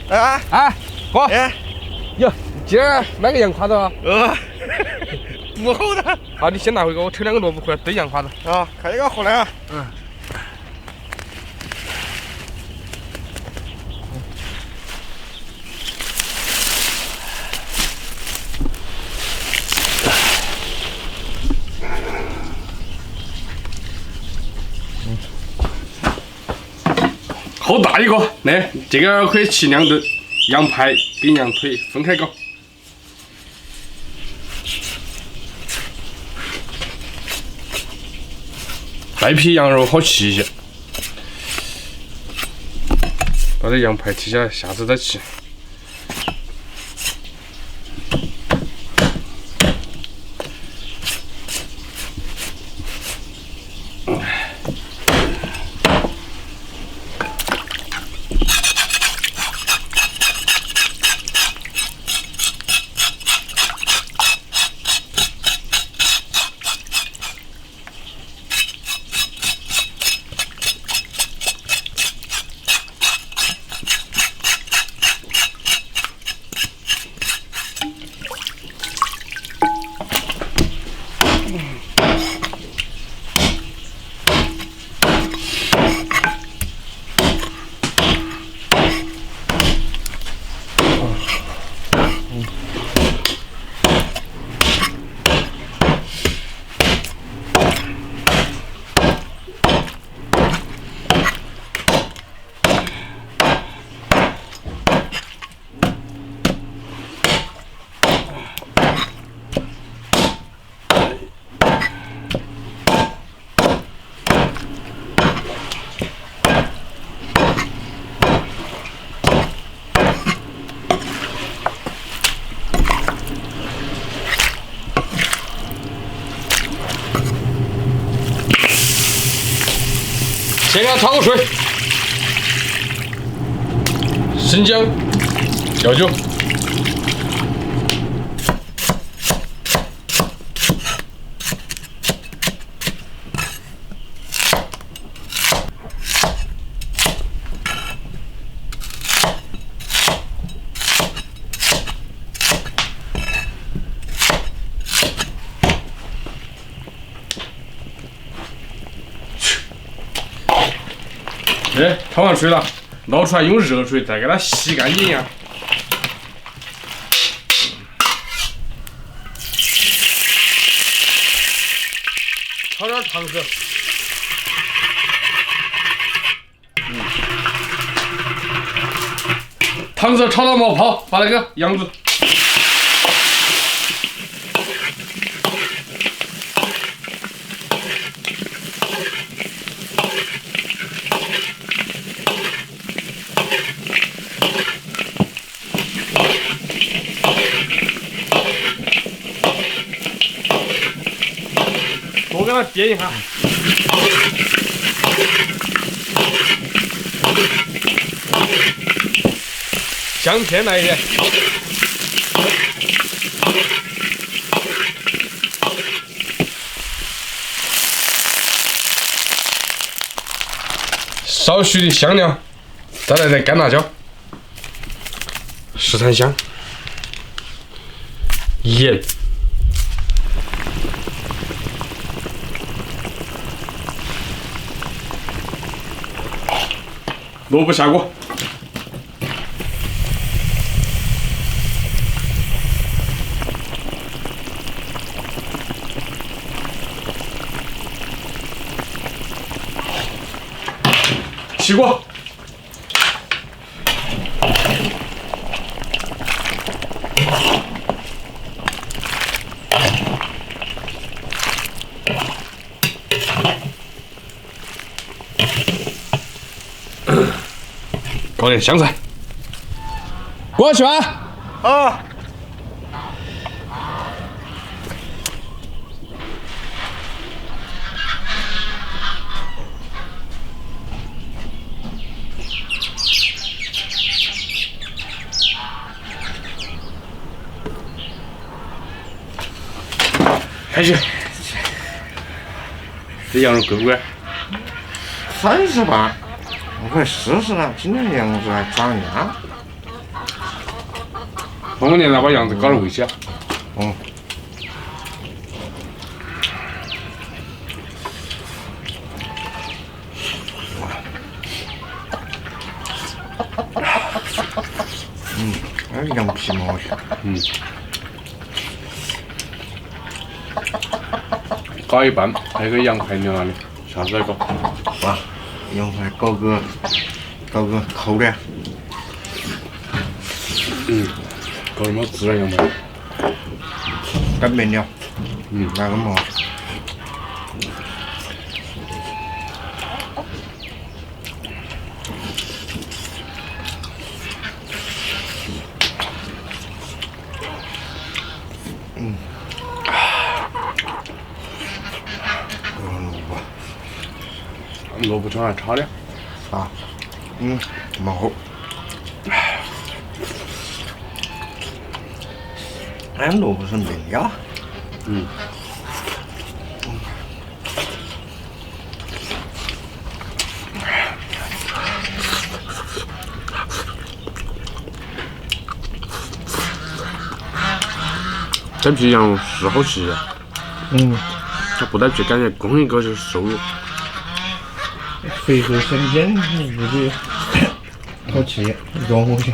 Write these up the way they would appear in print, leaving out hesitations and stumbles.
哎，哥，哎，哟，今儿买个洋胯子啊？不好的。好，你先拿回给我扯2个萝卜回来堆洋胯子。啊，看这个好来啊。好大一个，来，这个可以骑2吨，羊排跟羊腿分开搞。带皮羊肉好骑一些，把这羊排切下来，下次再骑。先给它焯个水，生姜、料酒。哎，焯完水了，捞出来用热水再给它洗干净呀。炒点糖色。糖色炒到冒泡，把那个羊子。多给它颠一下，香片来一点，少许的香料，再来点干辣椒、十三香、盐。萝卜下锅，起锅，搞点香菜，锅去完。啊。开始。这羊肉贵不贵？38，我快试试了，今天羊肉还涨价。放个年再把羊子搞到喂起啊。嗯。哎，羊皮毛香。搞一半，还有个羊排牛那里，下次再搞。哇，羊排搞个扣的。搞什么孜然羊排？干面料。那个嘛。萝卜汤还差点。啊，蛮好。哎，萝卜是嫩呀。这批羊是好吃呀。它不带皮，感觉公一个就是瘦肉。肥瘦相间，估计好吃，融合起。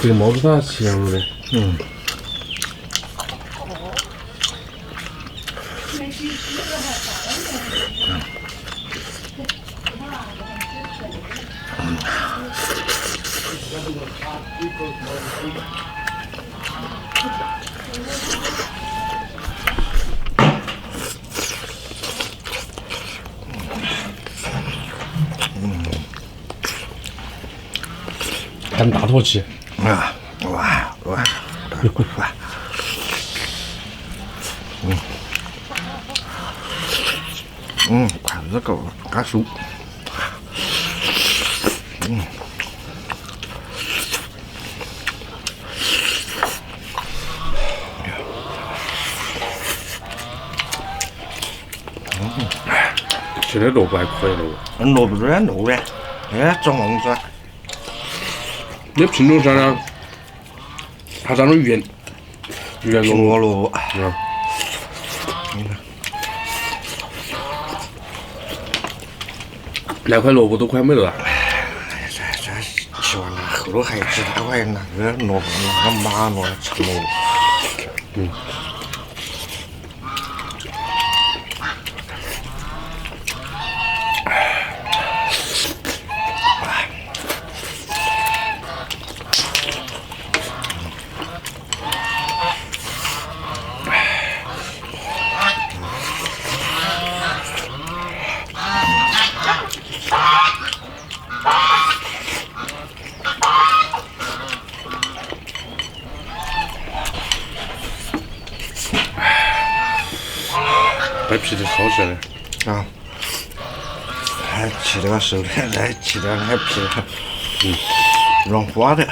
这个毛子它是羊肉的。看大坨起。哇！筷子够了，干熟。现在萝卜还可以了。萝卜软糯的，长王子。那品种上呢，它长得圆苹果萝卜。那块萝卜都快没了。这吃完了，后头还几大块那个萝卜，那个马萝长萝卜。把皮都烧起来了。啊，还切点熟的，再切点那皮，软花的。